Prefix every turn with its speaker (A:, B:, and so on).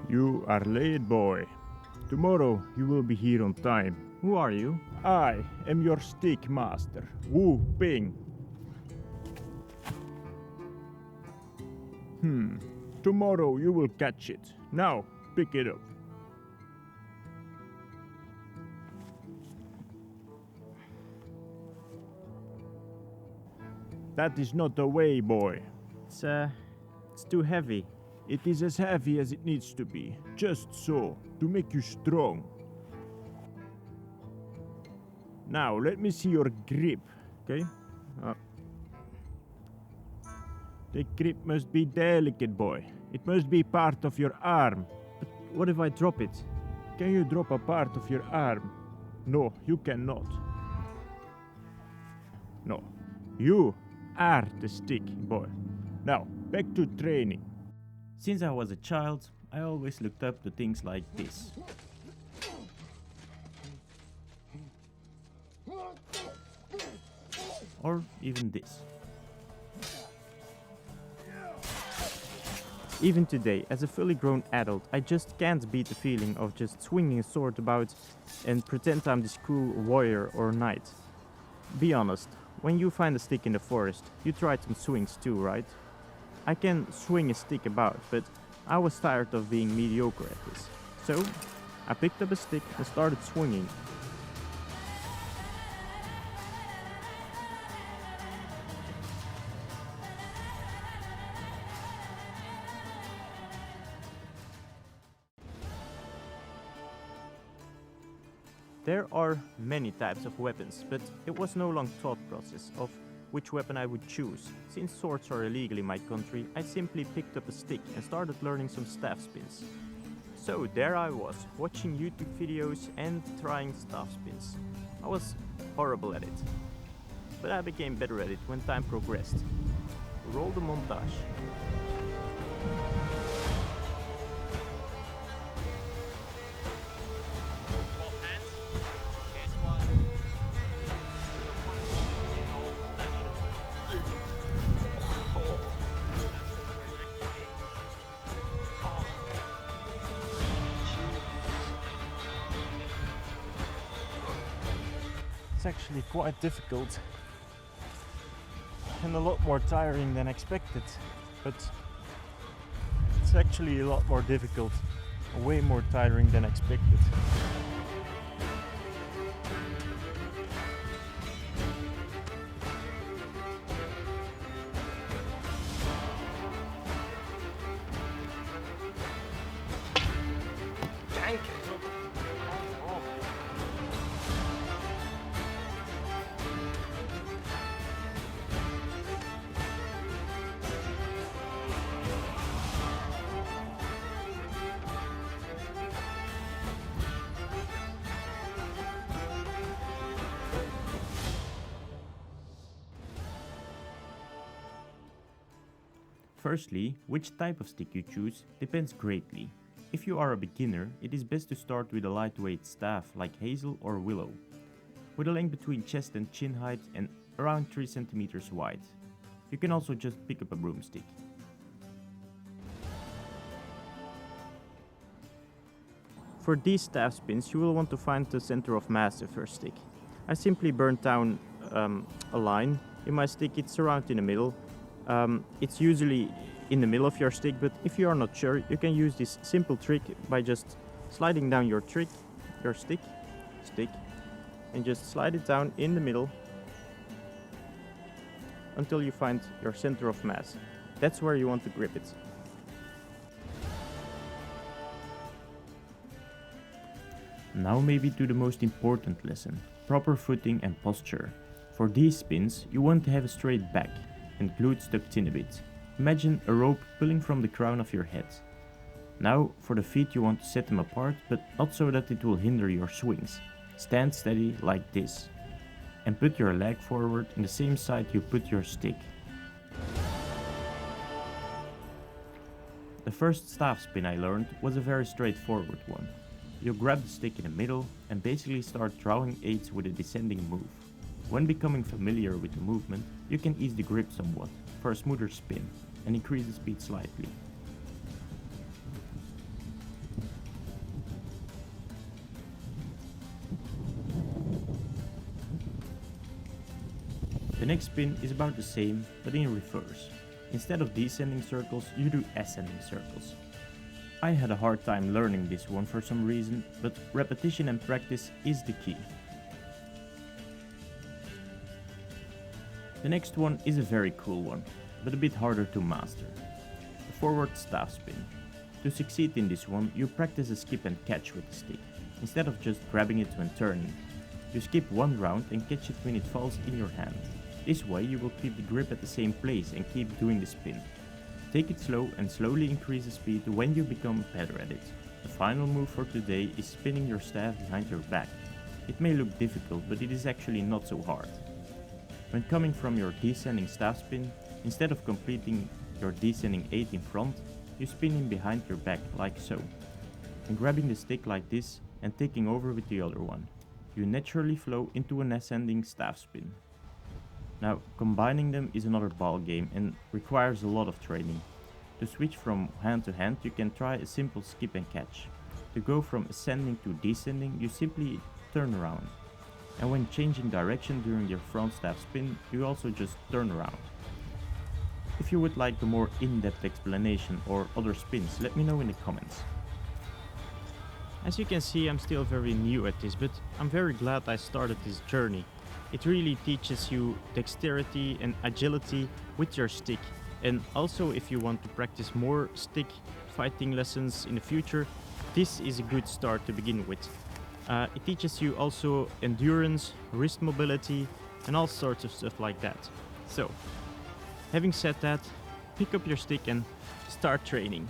A: You are late, boy. Tomorrow you will be here on time.
B: Who are you?
A: I am your stick master, Wu Ping. Tomorrow you will catch it. Now, pick it up. That is not a way, boy.
B: It's too heavy.
A: It is as heavy as it needs to be, just so, to make you strong. Now, let me see your grip.
B: Okay?
A: The grip must be delicate, boy. It must be part of your arm.
B: But what if I drop it?
A: Can you drop a part of your arm? No, you cannot. No, you are the stick, boy. Now, back to training.
B: Since I was a child, I always looked up to things like this. Or even this. Even today, as a fully grown adult, I just can't beat the feeling of just swinging a sword about and pretend I'm this cool warrior or knight. Be honest, when you find a stick in the forest, you tried some swings too, right? I can swing a stick about, but I was tired of being mediocre at this. So, I picked up a stick and started swinging. There are many types of weapons, but it was no long thought process of which weapon I would choose. Since swords are illegal in my country, I simply picked up a stick and started learning some staff spins. So there I was, watching YouTube videos and trying staff spins. I was horrible at it, but I became better at it when time progressed. Roll the montage.
A: It's actually quite difficult and a lot more tiring than expected, but it's actually a lot more difficult, way more tiring than expected.
B: Firstly, which type of stick you choose depends greatly. If you are a beginner, it is best to start with a lightweight staff like hazel or willow, with a length between chest and chin height and around 3 cm wide. You can also just pick up a broomstick. For these staff spins, you will want to find the center of mass of your stick. I simply burned down a line in my stick. It's around in the middle. It's usually in the middle of your stick, but if you are not sure, you can use this simple trick by just sliding down your stick, and just slide it down in the middle until you find your center of mass. That's where you want to grip it. Now maybe to the most important lesson, proper footing and posture. For these spins, you want to have a straight back and glutes tucked in a bit. Imagine a rope pulling from the crown of your head. Now for the feet you want to set them apart, but not so that it will hinder your swings. Stand steady like this. And put your leg forward in the same side you put your stick. The first staff spin I learned was a very straightforward one. You grab the stick in the middle and basically start drawing aids with a descending move. When becoming familiar with the movement, you can ease the grip somewhat for a smoother spin and increase the speed slightly. The next spin is about the same, but in reverse. Instead of descending circles, you do ascending circles. I had a hard time learning this one for some reason, but repetition and practice is the key. The next one is a very cool one, but a bit harder to master. The forward staff spin. To succeed in this one, you practice a skip and catch with the stick, instead of just grabbing it when turning. You skip one round and catch it when it falls in your hand. This way you will keep the grip at the same place and keep doing the spin. Take it slow and slowly increase the speed when you become better at it. The final move for today is spinning your staff behind your back. It may look difficult, but it is actually not so hard. When coming from your descending staff spin, instead of completing your descending 8 in front, you spin in behind your back like so. And grabbing the stick like this and taking over with the other one, you naturally flow into an ascending staff spin. Now, combining them is another ball game and requires a lot of training. To switch from hand to hand, you can try a simple skip and catch. To go from ascending to descending, you simply turn around. And when changing direction during your front staff spin, you also just turn around. If you would like a more in-depth explanation or other spins, let me know in the comments.
A: As you can see, I'm still very new at this, but I'm very glad I started this journey. It really teaches you dexterity and agility with your stick. And also, if you want to practice more stick fighting lessons in the future, this is a good start to begin with. It teaches you also endurance, wrist mobility, and all sorts of stuff like that. So, having said that, pick up your stick and start training.